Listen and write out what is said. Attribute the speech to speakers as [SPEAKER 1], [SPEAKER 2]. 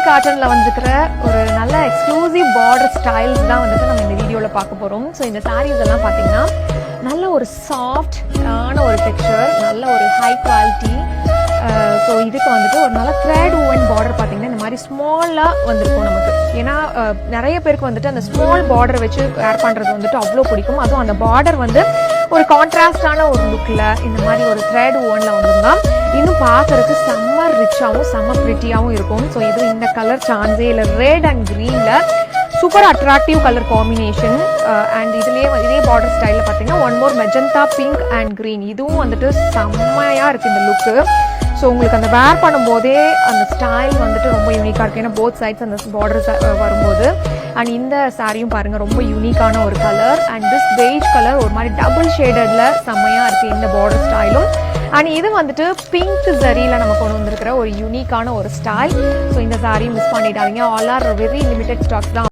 [SPEAKER 1] காட்டன்ல வந்துக்கிற ஒரு நல்ல exclusive border styles தான் வந்துட்டு நம்ம இந்த வீடியோவில் பார்க்க போகிறோம். ஸோ இந்த சாரீஸ் எல்லாம் பார்த்தீங்கன்னா நல்ல ஒரு சாஃப்டான ஒரு டெக்ஸ்சர், நல்ல ஒரு ஹை குவாலிட்டி. ஸோ இதுக்கு வந்துட்டு ஒரு நல்ல த்ரெட் ஓவன் பார்டர் பார்த்தீங்கன்னா இந்த மாதிரி ஸ்மாலாக வந்திருக்கும் நமக்கு. ஏன்னா நிறைய பேருக்கு வந்துட்டு அந்த ஸ்மால் பார்டர் வச்சு வேர் பண்ணுறது வந்துட்டு அவ்வளோ பிடிக்கும். அதுவும் அந்த பார்டர் வந்து ஒரு கான்ட்ராஸ்டான ஒரு லுக்கில் இந்த மாதிரி ஒரு த்ரெட் ஓவனில் வந்துருந்தா இன்னும் பார்க்கறதுக்கு செம்ம ரிச்சாகவும் செம்ம ப்ரிட்டியாகவும் இருக்கும். ஸோ இது இந்த கலர் சான்ஸே இல்லை. ரெட் அண்ட் க்ரீனில் super attractive colour combination. And இதே பார்டர் ஸ்டைலில் பார்த்தீங்கன்னா one more magenta pink and green. இதுவும் வந்துட்டு செம்மையாக இருக்குது இந்த லுக்கு. ஸோ உங்களுக்கு அந்த வேர் பண்ணும்போதே அந்த ஸ்டைல் வந்துட்டு ரொம்ப யூனிக்காக இருக்குது. ஏன்னா போத் சைட்ஸ் அந்த பார்டர்ஸ் வரும்போது. அண்ட் இந்த சாரியும் பாருங்கள் ரொம்ப யூனிக்கான ஒரு colour. And this beige colour ஒரு மாதிரி டபுள் ஷேடடில் செம்மையாக இருக்குது இந்த பார்டர் ஸ்டைலும். அண்ட் இது வந்துட்டு பிங்க் ஜரியில் நம்ம கொண்டு வந்திருக்கிற ஒரு யூனிக்கான ஒரு ஸ்டைல். ஸோ இந்த சாரியும் மிஸ் பண்ணிடாதீங்க. All are very limited stocks தான்.